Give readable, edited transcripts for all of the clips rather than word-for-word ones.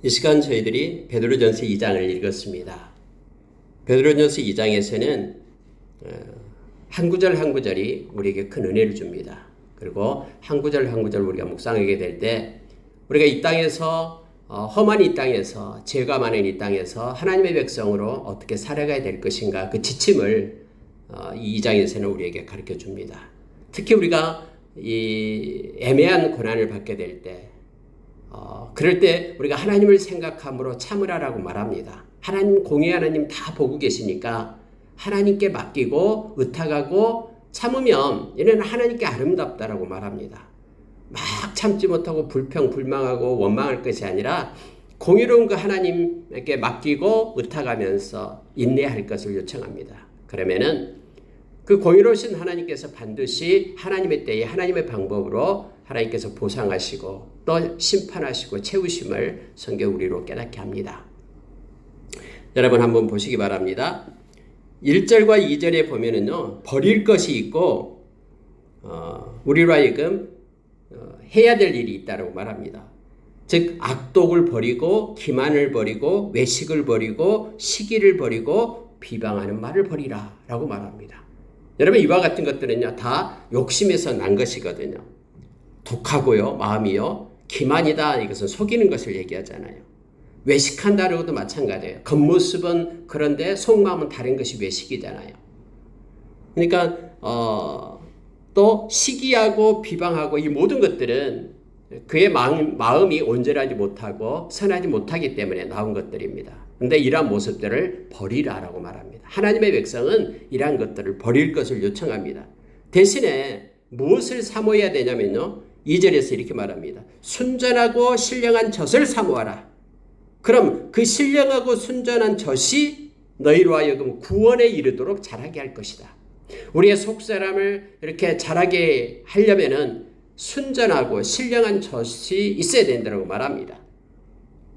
이 시간 저희들이 베드로전서 2장을 읽었습니다. 베드로전서 2장에서는 한 구절 한 구절이 우리에게 큰 은혜를 줍니다. 그리고 한 구절 한 구절 우리가 묵상하게 될 때 우리가 이 땅에서 험한 이 땅에서 죄가 많은 이 땅에서 하나님의 백성으로 어떻게 살아가야 될 것인가 그 지침을 이 2장에서는 우리에게 가르쳐 줍니다. 특히 우리가 이 애매한 고난을 받게 될 때 그럴 때 우리가 하나님을 생각함으로 참으라라고 말합니다. 하나님 공의 하나님 다 보고 계시니까 하나님께 맡기고 의탁하고 참으면 이는 하나님께 아름답다라고 말합니다. 막 참지 못하고 불평불망하고 원망할 것이 아니라 공의로운 그 하나님께 맡기고 의탁하면서 인내할 것을 요청합니다. 그러면은 그 공의로우신 하나님께서 반드시 하나님의 때에 하나님의 방법으로 하나님께서 보상하시고 또 심판하시고 채우심을 성경 우리로 깨닫게 합니다. 여러분 한번 보시기 바랍니다. 1절과 2절에 보면은요, 버릴 것이 있고 우리로 하여금 해야 될 일이 있다고 말합니다. 즉 악독을 버리고 기만을 버리고 외식을 버리고 시기를 버리고 비방하는 말을 버리라 라고 말합니다. 여러분 이와 같은 것들은요 다 욕심에서 난 것이거든요. 독하고요 마음이요 기만이다, 이것은 속이는 것을 얘기하잖아요. 외식한다라고도 마찬가지예요. 겉모습은 그런데 속마음은 다른 것이 외식이잖아요. 그러니까 또 시기하고 비방하고 이 모든 것들은 그의 마음이 온전하지 못하고 선하지 못하기 때문에 나온 것들입니다. 그런데 이러한 모습들을 버리라라고 말합니다. 하나님의 백성은 이러한 것들을 버릴 것을 요청합니다. 대신에 무엇을 사모해야 되냐면요, 2절에서 이렇게 말합니다. 순전하고 신령한 젖을 사모하라. 그럼 그 신령하고 순전한 젖이 너희로 하여금 구원에 이르도록 자라게 할 것이다. 우리의 속사람을 이렇게 자라게 하려면은 순전하고 신령한 젖이 있어야 된다고 말합니다.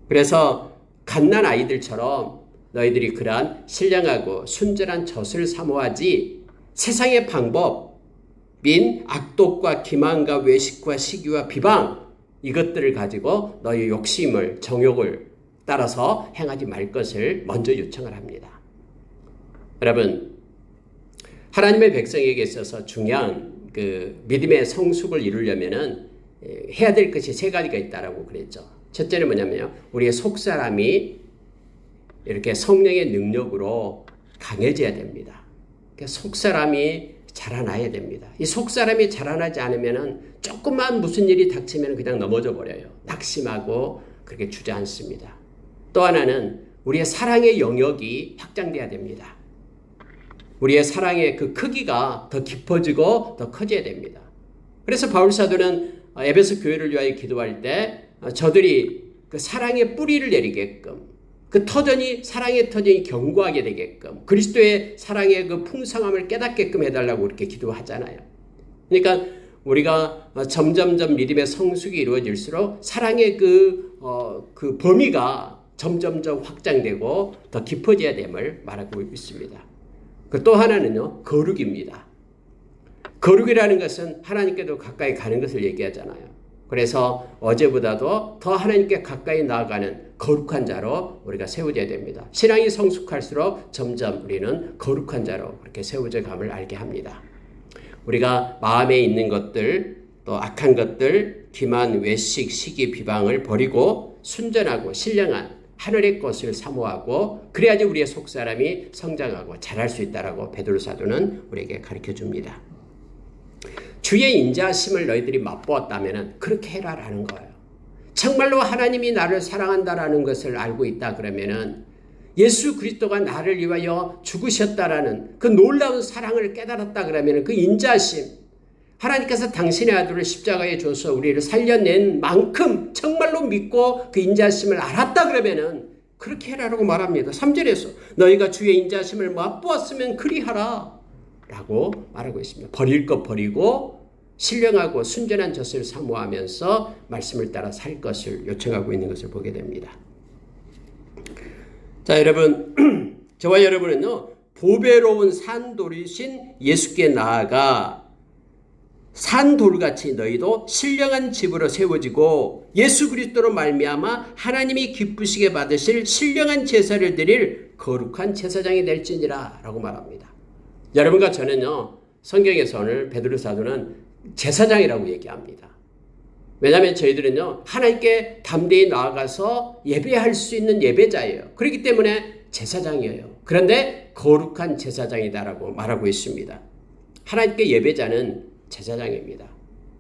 그래서 갓난 아이들처럼 너희들이 그러한 신령하고 순전한 젖을 사모하지 세상의 방법인 악독과 기만과 외식과 시기와 비방 이것들을 가지고 너희 욕심을 정욕을 따라서 행하지 말 것을 먼저 요청을 합니다. 여러분 하나님의 백성에게 있어서 중요한 그 믿음의 성숙을 이루려면은 해야 될 것이 세 가지가 있다라고 그랬죠. 첫째는 뭐냐면요, 우리의 속사람이 이렇게 성령의 능력으로 강해져야 됩니다. 그러니까 속사람이 자라나야 됩니다. 이 속사람이 자라나지 않으면은 조금만 무슨 일이 닥치면 그냥 넘어져 버려요. 낙심하고 그렇게 주저앉습니다. 또 하나는 우리의 사랑의 영역이 확장돼야 됩니다. 우리의 사랑의 그 크기가 더 깊어지고 더 커져야 됩니다. 그래서 바울 사도는 에베소 교회를 위하여 기도할 때 저들이 그 사랑의 뿌리를 내리게끔 그 터전이 사랑의 터전이 견고하게 되게끔 그리스도의 사랑의 그 풍성함을 깨닫게끔 해달라고 이렇게 기도하잖아요. 그러니까 우리가 점점점 믿음의 성숙이 이루어질수록 사랑의 그 범위가 점점점 확장되고 더 깊어져야 됨을 말하고 있습니다. 또 하나는요, 거룩입니다. 거룩이라는 것은 하나님께도 가까이 가는 것을 얘기하잖아요. 그래서 어제보다도 더 하나님께 가까이 나아가는 거룩한 자로 우리가 세워져야 됩니다. 신앙이 성숙할수록 점점 우리는 거룩한 자로 그렇게 세워져 감을 알게 합니다. 우리가 마음에 있는 것들, 또 악한 것들, 기만, 외식, 시기, 비방을 버리고 순전하고 신령한 하늘의 것을 사모하고 그래야지 우리의 속사람이 성장하고 자랄 수 있다라고 베드로 사도는 우리에게 가르쳐 줍니다. 주의 인자하심을 너희들이 맛보았다면 그렇게 해라라는 거예요. 정말로 하나님이 나를 사랑한다라는 것을 알고 있다 그러면은 예수 그리스도가 나를 위하여 죽으셨다라는 그 놀라운 사랑을 깨달았다 그러면은 그 인자하심, 하나님께서 당신의 아들을 십자가에 줘서 우리를 살려낸 만큼 정말로 믿고 그 인자하심을 알았다 그러면은 그렇게 해라라고 말합니다. 3절에서 너희가 주의 인자하심을 맛보았으면 그리하라 라고 말하고 있습니다. 버릴 것 버리고 신령하고 순전한 젖을 사모하면서 말씀을 따라 살 것을 요청하고 있는 것을 보게 됩니다. 자, 여러분 저와 여러분은요 보배로운 산돌이신 예수께 나아가 산 돌같이 너희도 신령한 집으로 세워지고 예수 그리스도로 말미암아 하나님이 기쁘시게 받으실 신령한 제사를 드릴 거룩한 제사장이 될지니라 라고 말합니다. 여러분과 저는요, 성경에서 오늘 베드로 사도는 제사장이라고 얘기합니다. 왜냐하면 저희들은요, 하나님께 담대히 나아가서 예배할 수 있는 예배자예요. 그렇기 때문에 제사장이에요. 그런데 거룩한 제사장이다라고 말하고 있습니다. 하나님께 예배자는 제사장입니다.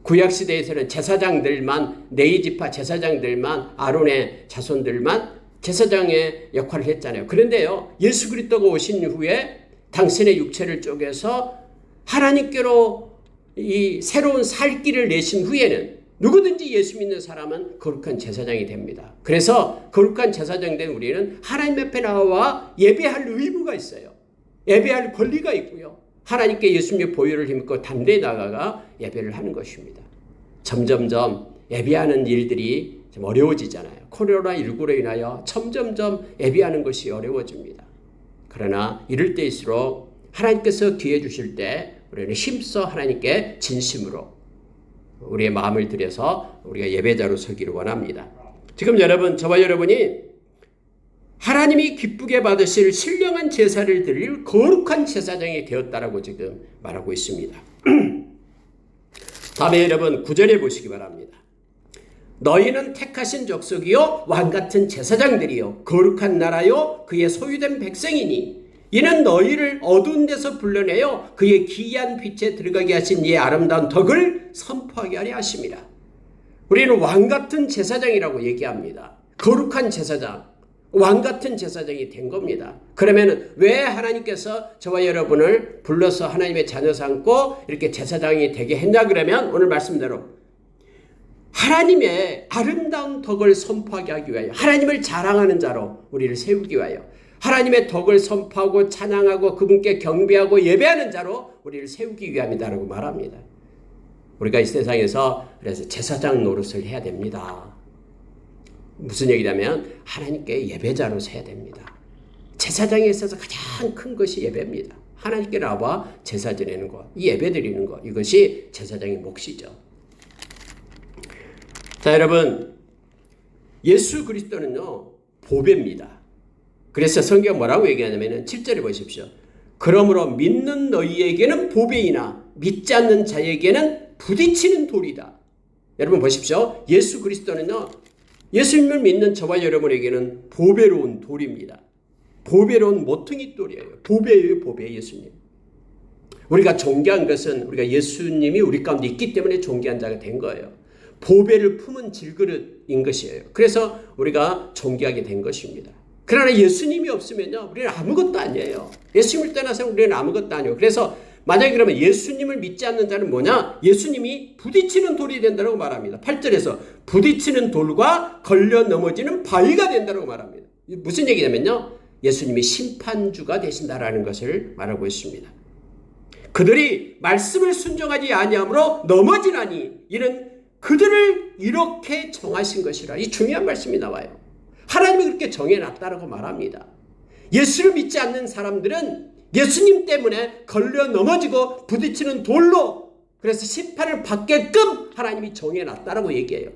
구약시대에서는 제사장들만, 레위지파 제사장들만, 아론의 자손들만 제사장의 역할을 했잖아요. 그런데요, 예수 그리스도가 오신 후에 당신의 육체를 쪼개서 하나님께로 이 새로운 살 길을 내신 후에는 누구든지 예수 믿는 사람은 거룩한 제사장이 됩니다. 그래서 거룩한 제사장 된 우리는 하나님 앞에 나와 예배할 의무가 있어요. 예배할 권리가 있고요. 하나님께 예수님의 보혈을 힘입고 담대히 나아가 예배를 하는 것입니다. 점점점 예배하는 일들이 좀 어려워지잖아요. 코로나19로 인하여 점점점 예배하는 것이 어려워집니다. 그러나 이럴 때일수록 하나님께서 기회 주실 때 우리는 힘써 하나님께 진심으로 우리의 마음을 들여서 우리가 예배자로 서기를 원합니다. 지금 여러분, 저와 여러분이 하나님이 기쁘게 받으실 신령한 제사를 드릴 거룩한 제사장이 되었다라고 지금 말하고 있습니다. 다음에 여러분 9절에 보시기 바랍니다. 너희는 택하신 족속이요 왕같은 제사장들이요 거룩한 나라요 그의 소유된 백성이니 이는 너희를 어두운 데서 불러내어 그의 기이한 빛에 들어가게 하신 이의 아름다운 덕을 선포하게 하려 하심이라. 우리는 왕같은 제사장이라고 얘기합니다. 거룩한 제사장, 왕같은 제사장이 된 겁니다. 그러면 왜 하나님께서 저와 여러분을 불러서 하나님의 자녀 삼고 이렇게 제사장이 되게 했냐 그러면 오늘 말씀대로 하나님의 아름다운 덕을 선포하게 하기 위하여, 하나님을 자랑하는 자로 우리를 세우기 위하여, 하나님의 덕을 선포하고 찬양하고 그분께 경배하고 예배하는 자로 우리를 세우기 위함이다라고 말합니다. 우리가 이 세상에서 그래서 제사장 노릇을 해야 됩니다. 무슨 얘기냐면 하나님께 예배자로 서야 됩니다. 제사장에 있어서 가장 큰 것이 예배입니다. 하나님께 나와 제사 지내는 것, 이 예배 드리는 것, 이것이 제사장의 몫이죠. 자, 여러분, 예수 그리스도는요 보배입니다. 그래서 성경 뭐라고 얘기하냐면 7절에 보십시오. 그러므로 믿는 너희에게는 보배이나 믿지 않는 자에게는 부딪히는 돌이다. 여러분 보십시오. 예수 그리스도는요, 예수님을 믿는 저와 여러분에게는 보배로운 돌입니다. 보배로운 모퉁이 돌이에요. 보배예요, 보배. 예수님. 우리가 존귀한 것은 우리가 예수님이 우리 가운데 있기 때문에 존귀한 자가 된 거예요. 보배를 품은 질그릇인 것이에요. 그래서 우리가 존귀하게 된 것입니다. 그러나 예수님이 없으면요, 우리는 아무것도 아니에요. 예수님을 떠나서 우리는 아무것도 아니에요. 그래서 만약에 그러면 예수님을 믿지 않는 자는 뭐냐? 예수님이 부딪히는 돌이 된다고 말합니다. 8절에서 부딪히는 돌과 걸려 넘어지는 바위가 된다고 말합니다. 무슨 얘기냐면요, 예수님이 심판주가 되신다라는 것을 말하고 있습니다. 그들이 말씀을 순종하지 아니함으로 넘어지나니 이는 그들을 이렇게 정하신 것이라. 이 중요한 말씀이 나와요. 하나님이 그렇게 정해놨다라고 말합니다. 예수를 믿지 않는 사람들은 예수님 때문에 걸려 넘어지고 부딪히는 돌로, 그래서 심판을 받게끔 하나님이 정해놨다라고 얘기해요.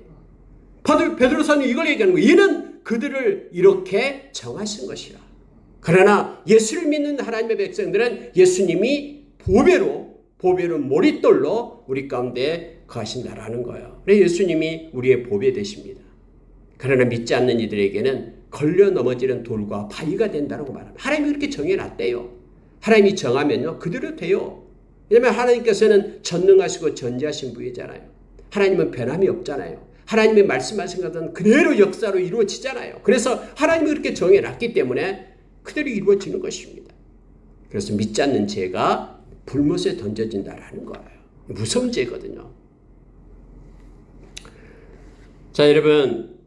베드로서는 이걸 얘기하는 거예요. 이는 그들을 이렇게 정하신 것이라. 그러나 예수를 믿는 하나님의 백성들은 예수님이 보배로 모릿돌로 우리 가운데 거하신다라는 거예요. 그래서 예수님이 우리의 보배 되십니다. 그러나 믿지 않는 이들에게는 걸려 넘어지는 돌과 바위가 된다고 말합니다. 하나님이 그렇게 정해놨대요. 하나님이 정하면요 그대로 돼요. 왜냐하면 하나님께서는 전능하시고 전지하신 분이잖아요. 하나님은 변함이 없잖아요. 하나님이 말씀하신 것은 그대로 역사로 이루어지잖아요. 그래서 하나님이 그렇게 정해놨기 때문에 그대로 이루어지는 것입니다. 그래서 믿지 않는 죄가 불못에 던져진다라는 거예요. 무서운 죄거든요. 자, 여러분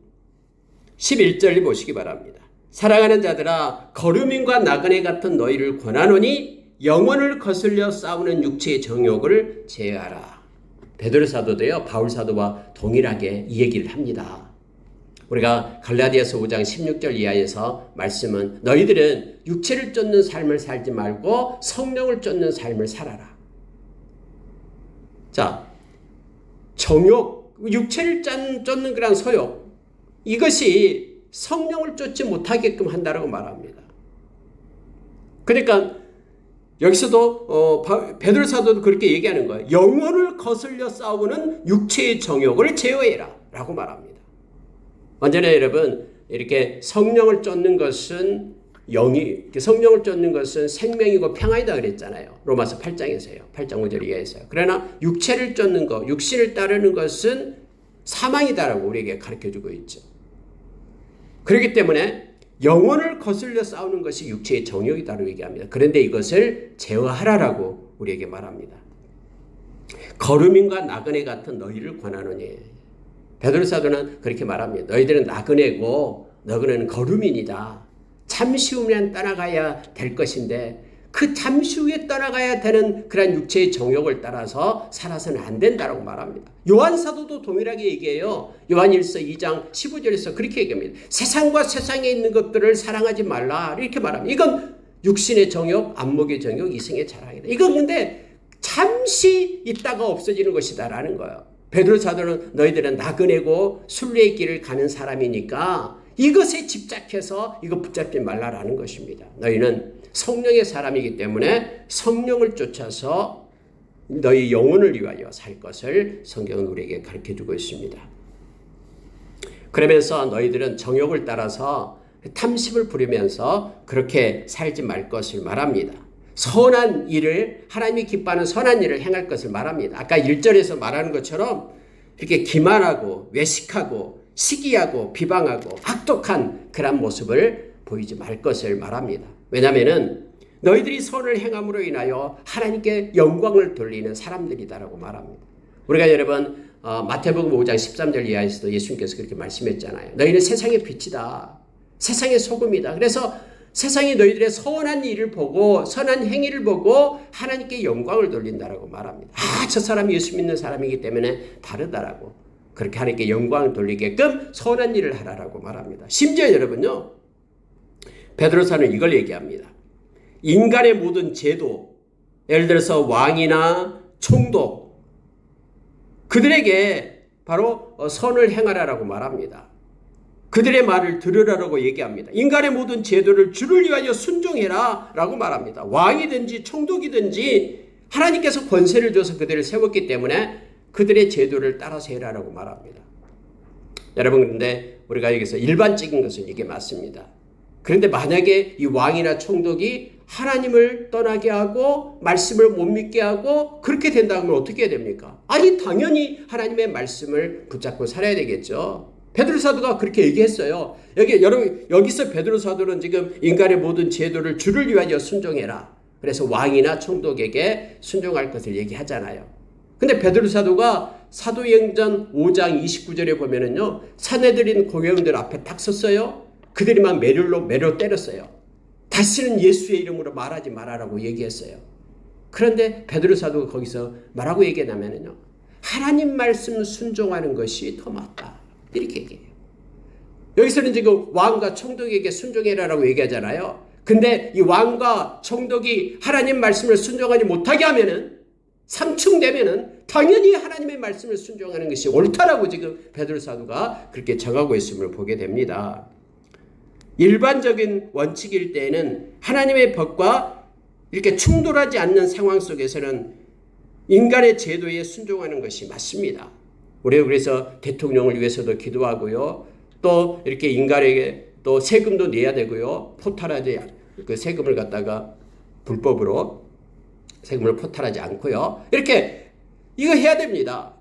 11절 보시기 바랍니다. 사랑하는 자들아, 거루민과 나그네 같은 너희를 권하노니 영혼을 거슬려 싸우는 육체의 정욕을 제어하라. 베드로 사도도요 바울 사도와 동일하게 이 얘기를 합니다. 우리가 갈라디아서 5장 16절 이하에서 말씀은 너희들은 육체를 쫓는 삶을 살지 말고 성령을 쫓는 삶을 살아라. 자, 정욕, 육체를 쫓는 그런 소욕, 이것이 성령을 쫓지 못하게끔 한다고 말합니다. 그러니까 여기서도 베드로 사도도 그렇게 얘기하는 거예요. 영혼을 거슬려 싸우는 육체의 정욕을 제어해라 라고 말합니다. 언제나 여러분, 이렇게 성령을 쫓는 것은 성령을 쫓는 것은 생명이고 평안이다 그랬잖아요. 로마서 8장에서요. 8장 5절 이하에서요. 그러나 육체를 쫓는 것, 육신을 따르는 것은 사망이다라고 우리에게 가르쳐주고 있죠. 그렇기 때문에 영혼을 거슬려 싸우는 것이 육체의 정욕이다라고 얘기합니다. 그런데 이것을 제어하라라고 우리에게 말합니다. 거루민과 나그네 같은 너희를 권하노니. 베드로 사도는 그렇게 말합니다. 너희들은 나그네고 너희는 거루민이다. 잠시 후면 떠나가야 될 것인데 그 잠시 후에 떠나가야 되는 그런 육체의 정욕을 따라서 살아서는 안 된다고 말합니다. 요한 사도도 동일하게 얘기해요. 요한 1서 2장 15절에서 그렇게 얘기합니다. 세상과 세상에 있는 것들을 사랑하지 말라 이렇게 말합니다. 이건 육신의 정욕, 안목의 정욕, 이성의 자랑이다. 이건 근데 잠시 있다가 없어지는 것이다라는 거예요. 베드로 사도는 너희들은 나그네고 순례의 길을 가는 사람이니까 이것에 집착해서 이거 붙잡지 말라라는 것입니다. 너희는 성령의 사람이기 때문에 성령을 쫓아서 너희 영혼을 위하여 살 것을 성경은 우리에게 가르쳐주고 있습니다. 그러면서 너희들은 정욕을 따라서 탐심을 부리면서 그렇게 살지 말 것을 말합니다. 선한 일을, 하나님이 기뻐하는 선한 일을 행할 것을 말합니다. 아까 1절에서 말하는 것처럼 이렇게 기만하고 외식하고 시기하고 비방하고 악독한 그런 모습을 보이지 말 것을 말합니다. 왜냐하면 너희들이 선을 행함으로 인하여 하나님께 영광을 돌리는 사람들이다라고 말합니다. 우리가 여러분 마태복음 5장 13절 이하에서도 예수님께서 그렇게 말씀했잖아요. 너희는 세상의 빛이다. 세상의 소금이다. 그래서 세상이 너희들의 선한 일을 보고 선한 행위를 보고 하나님께 영광을 돌린다라고 말합니다. 저 사람이 예수 믿는 사람이기 때문에 다르다라고. 그렇게 하나님께 영광을 돌리게끔 선한 일을 하라라고 말합니다. 심지어 여러분요, 베드로사는 이걸 얘기합니다. 인간의 모든 제도, 예를 들어서 왕이나 총독, 그들에게 바로 선을 행하라라고 말합니다. 그들의 말을 들으라라고 얘기합니다. 인간의 모든 제도를 주를 위하여 순종해라 라고 말합니다. 왕이든지 총독이든지 하나님께서 권세를 줘서 그들을 세웠기 때문에 그들의 제도를 따라서 해라라고 말합니다. 여러분, 그런데 우리가 여기서 일반적인 것은 이게 맞습니다. 그런데 만약에 이 왕이나 총독이 하나님을 떠나게 하고 말씀을 못 믿게 하고 그렇게 된다면 어떻게 해야 됩니까? 아니, 당연히 하나님의 말씀을 붙잡고 살아야 되겠죠. 베드로 사도가 그렇게 얘기했어요. 여기서 베드로 사도는 지금 인간의 모든 제도를 주를 위하여 순종해라. 그래서 왕이나 총독에게 순종할 것을 얘기하잖아요. 근데 베드로 사도가 사도행전 5장 29절에 보면은요, 사내들인 고용들 앞에 딱 섰어요. 그들이 막 매로 때렸어요. 다시는 예수의 이름으로 말하지 말아라고 얘기했어요. 그런데 베드로 사도가 거기서 뭐라고 얘기하냐면요, 하나님 말씀 순종하는 것이 더 맞다. 이렇게 얘기해요. 여기서는 지금 왕과 총독에게 순종해라라고 얘기하잖아요. 근데 이 왕과 총독이 하나님 말씀을 순종하지 못하게 하면은, 삼충되면은 당연히 하나님의 말씀을 순종하는 것이 옳다라고 지금 베드로 사도가 그렇게 정하고 있음을 보게 됩니다. 일반적인 원칙일 때에는 하나님의 법과 이렇게 충돌하지 않는 상황 속에서는 인간의 제도에 순종하는 것이 맞습니다. 우리가 그래서 대통령을 위해서도 기도하고요. 또 이렇게 인간에게 또 세금도 내야 되고요. 포탈하지 그 세금을 갖다가 불법으로 세금을 포탈하지 않고요. 이렇게 이거 해야 됩니다.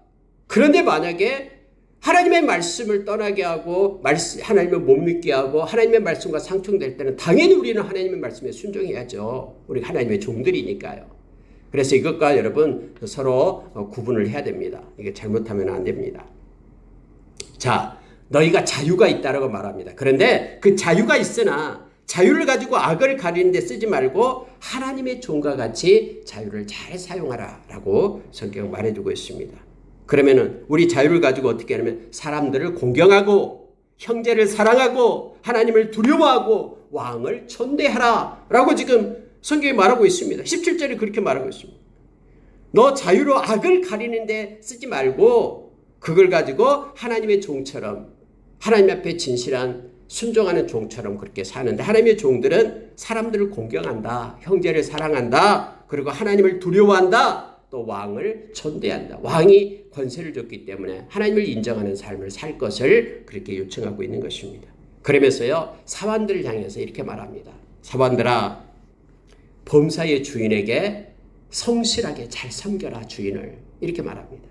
그런데 만약에 하나님의 말씀을 떠나게 하고 하나님을 못 믿게 하고 하나님의 말씀과 상충될 때는 당연히 우리는 하나님의 말씀에 순종해야죠. 우리 하나님의 종들이니까요. 그래서 이것과 여러분 서로 구분을 해야 됩니다. 이게 잘못하면 안 됩니다. 자, 너희가 자유가 있다라고 말합니다. 그런데 그 자유가 있으나 자유를 가지고 악을 가리는 데 쓰지 말고 하나님의 종과 같이 자유를 잘 사용하라라고 성경은 말해주고 있습니다. 그러면은 우리 자유를 가지고 어떻게 하냐면 사람들을 공경하고 형제를 사랑하고 하나님을 두려워하고 왕을 존대하라라고 지금 성경이 말하고 있습니다. 17절에 그렇게 말하고 있습니다. 너 자유로 악을 가리는 데 쓰지 말고 그걸 가지고 하나님의 종처럼 하나님 앞에 진실한 순종하는 종처럼 그렇게 사는데, 하나님의 종들은 사람들을 공경한다, 형제를 사랑한다, 그리고 하나님을 두려워한다, 또 왕을 존대한다. 왕이 권세를 줬기 때문에 하나님을 인정하는 삶을 살 것을 그렇게 요청하고 있는 것입니다. 그러면서요, 사환들을 향해서 이렇게 말합니다. 사환들아, 범사의 주인에게 성실하게 잘 섬겨라. 주인을 이렇게 말합니다.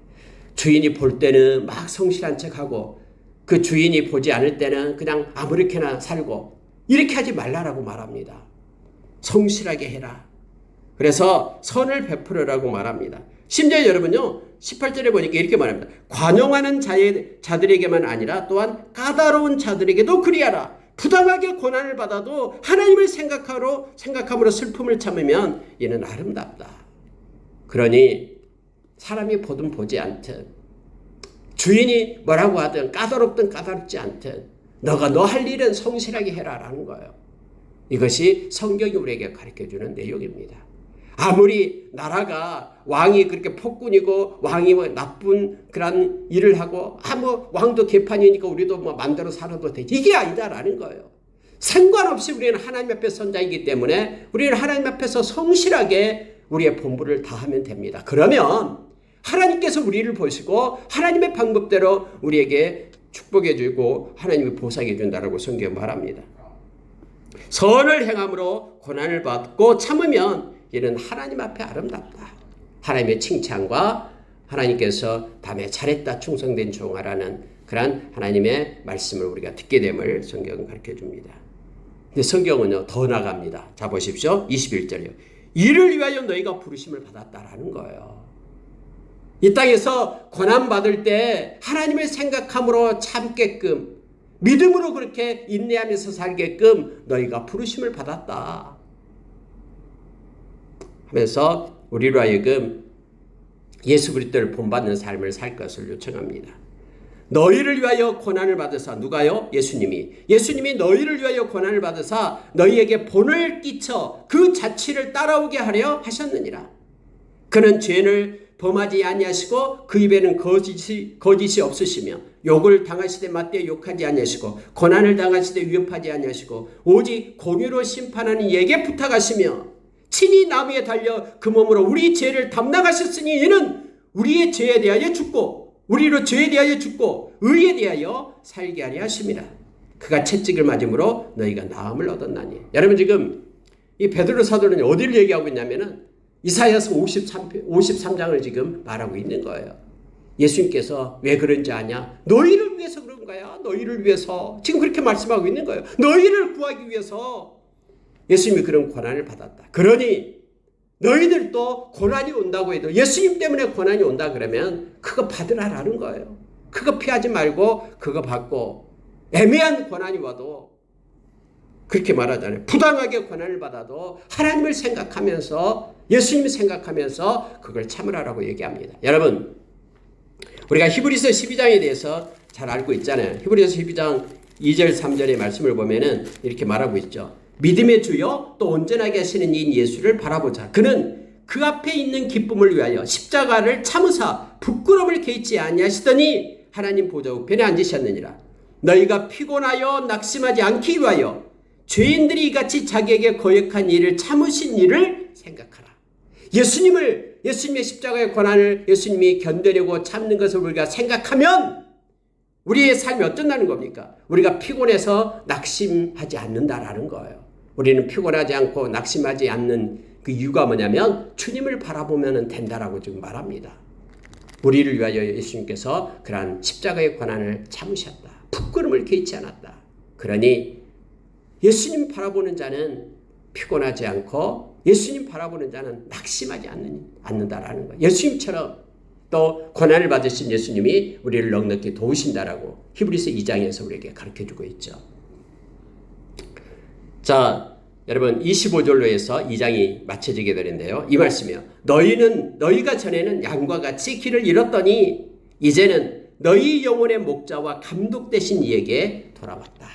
주인이 볼 때는 막 성실한 척하고 그 주인이 보지 않을 때는 그냥 아무렇게나 살고, 이렇게 하지 말라라고 말합니다. 성실하게 해라. 그래서 선을 베풀으라고 말합니다. 심지어 여러분요, 18절에 보니까 이렇게 말합니다. 관용하는 자들에게만 아니라 또한 까다로운 자들에게도 그리하라. 부당하게 고난을 받아도 하나님을 생각함으로 슬픔을 참으면 이는 아름답다. 그러니 사람이 보든 보지 않든, 주인이 뭐라고 하든, 까다롭든 까다롭지 않든, 너가 너 할 일은 성실하게 해라라는 거예요. 이것이 성경이 우리에게 가르쳐주는 내용입니다. 아무리 나라가 왕이 그렇게 폭군이고 왕이 뭐 나쁜 그런 일을 하고, 뭐 왕도 개판이니까 우리도 뭐 마음대로 살아도 되지, 이게 아니다라는 거예요. 상관없이 우리는 하나님 앞에 선자이기 때문에 우리는 하나님 앞에서 성실하게 우리의 본분을 다하면 됩니다. 그러면 하나님께서 우리를 보시고 하나님의 방법대로 우리에게 축복해 주고 하나님이 보상해 준다라고 성경 말합니다. 선을 행함으로 고난을 받고 참으면 이는 하나님 앞에 아름답다. 하나님의 칭찬과 하나님께서 다음에 잘했다 충성된 종아라는 그런 하나님의 말씀을 우리가 듣게 됨을 성경은 가르쳐 줍니다. 근데 성경은요, 더 나갑니다. 자, 보십시오. 21절이요. 이를 위하여 너희가 부르심을 받았다라는 거예요. 이 땅에서 고난받을 때 하나님을 생각함으로 참게끔, 믿음으로 그렇게 인내하면서 살게끔 너희가 부르심을 받았다 하면서 우리로 하여금 예수 그리스도를 본받는 삶을 살 것을 요청합니다. 너희를 위하여 고난을 받으사, 누가요? 예수님이 너희를 위하여 고난을 받으사 너희에게 본을 끼쳐 그 자취를 따라오게 하려 하셨느니라. 그는 죄를 범하지 아니하시고 그 입에는 거짓이 없으시며 욕을 당하시되 맞대 욕하지 아니하시고 고난을 당하시되 위협하지 아니하시고 오직 공의로 심판하는 이에게 부탁하시며 친히 나무에 달려 그 몸으로 우리 죄를 담당하셨으니 이는 우리의 죄에 대하여 죽고 우리로 죄에 대하여 죽고 의에 대하여 살게 하려 하심이라. 그가 채찍을 맞음으로 너희가 나음을 얻었나니. 여러분, 지금 이 베드로 사도는 어디를 얘기하고 있냐면은 이사야서 53장을 지금 말하고 있는 거예요. 예수님께서 왜 그런지 아냐? 너희를 위해서 그런 거야. 너희를 위해서. 지금 그렇게 말씀하고 있는 거예요. 너희를 구하기 위해서 예수님이 그런 고난을 받았다. 그러니 너희들도 고난이 온다고 해도, 예수님 때문에 고난이 온다 그러면 그거 받으라라는 거예요. 그거 피하지 말고 그거 받고, 애매한 고난이 와도 그렇게 말하잖아요. 부당하게 고난을 받아도 하나님을 생각하면서, 예수님을 생각하면서 그걸 참으라라고 얘기합니다. 여러분, 우리가 히브리서 12장에 대해서 잘 알고 있잖아요. 히브리서 12장 2절 3절의 말씀을 보면은 이렇게 말하고 있죠. 믿음의 주여 또 온전하게 하시는 이인 예수를 바라보자. 그는 그 앞에 있는 기쁨을 위하여 십자가를 참으사 부끄러움을 개의치 아니하시더니 하나님 보좌 우편에 앉으셨느니라. 너희가 피곤하여 낙심하지 않기 위하여 죄인들이 이같이 자기에게 거역한 일을 참으신 일을 생각하라. 예수님의 십자가의 고난을 예수님이 견뎌내고 참는 것을 우리가 생각하면 우리의 삶이 어쩐다는 겁니까? 우리가 피곤해서 낙심하지 않는다라는 거예요. 우리는 피곤하지 않고 낙심하지 않는 그 이유가 뭐냐면 주님을 바라보면 된다라고 지금 말합니다. 우리를 위하여 예수님께서 그러한 십자가의 고난을 참으셨다. 부끄러움을 개의치 않았다. 그러니 예수님 바라보는 자는 피곤하지 않고 예수님 바라보는 자는 낙심하지 않는다라는 거예요. 예수님처럼 또 고난을 받으신 예수님이 우리를 넉넉히 도우신다라고 히브리서 2장에서 우리에게 가르쳐주고 있죠. 자, 여러분 25절로 해서 2장이 마쳐지게 되는데요. 이 말씀이요. 너희가 전에는 양과 같이 길을 잃었더니 이제는 너희 영혼의 목자와 감독 되신 이에게 돌아왔다.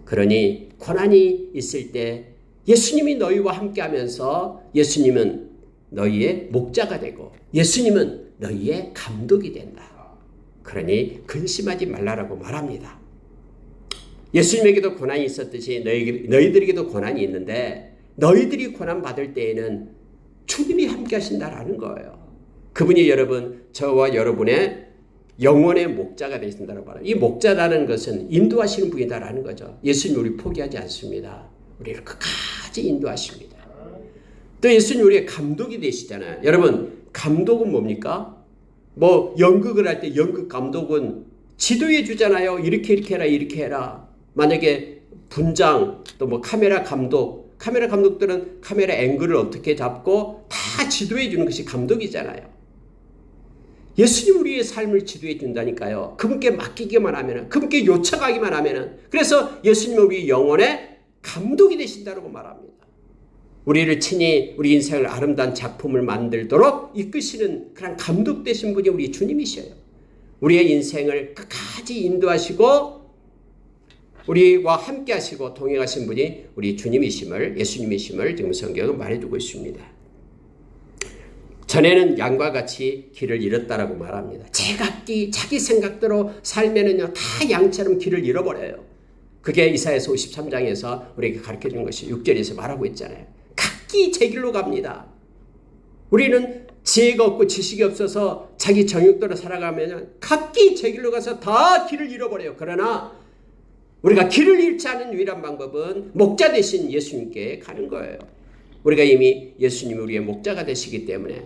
그러니 고난이 있을 때 예수님이 너희와 함께하면서 예수님은 너희의 목자가 되고 예수님은 너희의 감독이 된다. 그러니 근심하지 말라라고 말합니다. 예수님에게도 고난이 있었듯이 너희들에게도 고난이 있는데 너희들이 고난 받을 때에는 주님이 함께 하신다라는 거예요. 그분이 여러분, 저와 여러분의 영혼의 목자가 되신다고 말합니다. 이 목자라는 것은 인도하시는 분이다라는 거죠. 예수님이 우리 포기하지 않습니다. 우리를 끝까지 인도하십니다. 또 예수님 우리의 감독이 되시잖아요. 여러분, 감독은 뭡니까? 뭐 연극을 할 때 연극 감독은 지도해 주잖아요. 이렇게 해라, 이렇게 해라. 만약에 분장, 또 뭐 카메라 감독들은 카메라 앵글을 어떻게 잡고 다 지도해 주는 것이 감독이잖아요. 예수님 우리의 삶을 지도해 준다니까요. 그분께 맡기기만 하면은, 그분께 요청하기만 하면은, 그래서 예수님은 우리 영혼의 감독이 되신다고 말합니다. 우리를 친히 우리 인생을 아름다운 작품을 만들도록 이끄시는 그런 감독 되신 분이 우리 주님이셔요. 우리의 인생을 끝까지 인도하시고 우리와 함께 하시고 동행하신 분이 우리 주님이심을, 예수님이심을 지금 성경은 말해주고 있습니다. 전에는 양과 같이 길을 잃었다라고 말합니다. 제각기 자기 생각대로 살면은요 다 양처럼 길을 잃어버려요. 그게 이사야서 53장에서 우리에게 가르쳐준 것이 6절에서 말하고 있잖아요. 각기 제 길로 갑니다. 우리는 지혜가 없고 지식이 없어서 자기 정욕대로 살아가면 각기 제 길로 가서 다 길을 잃어버려요. 그러나 우리가 길을 잃지 않은 유일한 방법은 목자 되신 예수님께 가는 거예요. 우리가 이미 예수님이 우리의 목자가 되시기 때문에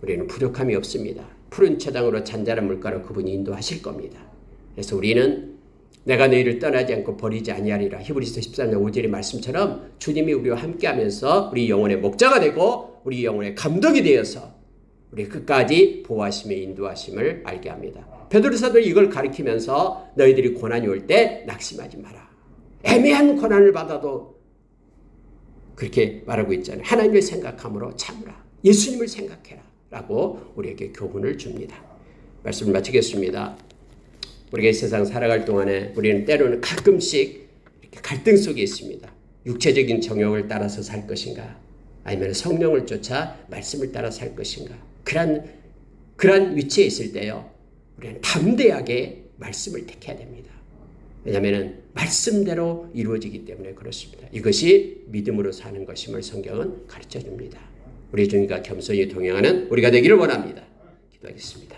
우리는 부족함이 없습니다. 푸른 초장으로 잔잔한 물가로 그분이 인도하실 겁니다. 그래서 우리는 내가 너희를 떠나지 않고 버리지 아니하리라. 히브리서 13장 5절의 말씀처럼 주님이 우리와 함께하면서 우리 영혼의 목자가 되고 우리 영혼의 감독이 되어서 우리 끝까지 보호하심에 인도하심을 알게 합니다. 베드로사도 이걸 가리키면서 너희들이 고난이 올 때 낙심하지 마라. 애매한 고난을 받아도 그렇게 말하고 있잖아요. 하나님을 생각함으로 참으라. 예수님을 생각해라. 라고 우리에게 교훈을 줍니다. 말씀을 마치겠습니다. 우리가 이 세상 살아갈 동안에 우리는 때로는 가끔씩 이렇게 갈등 속에 있습니다. 육체적인 정욕을 따라서 살 것인가? 아니면 성령을 쫓아 말씀을 따라 살 것인가? 그런 위치에 있을 때요. 우리는 담대하게 말씀을 택해야 됩니다. 왜냐하면 말씀대로 이루어지기 때문에 그렇습니다. 이것이 믿음으로 사는 것임을 성경은 가르쳐 줍니다. 우리 주님과 겸손히 동행하는 우리가 되기를 원합니다. 기도하겠습니다.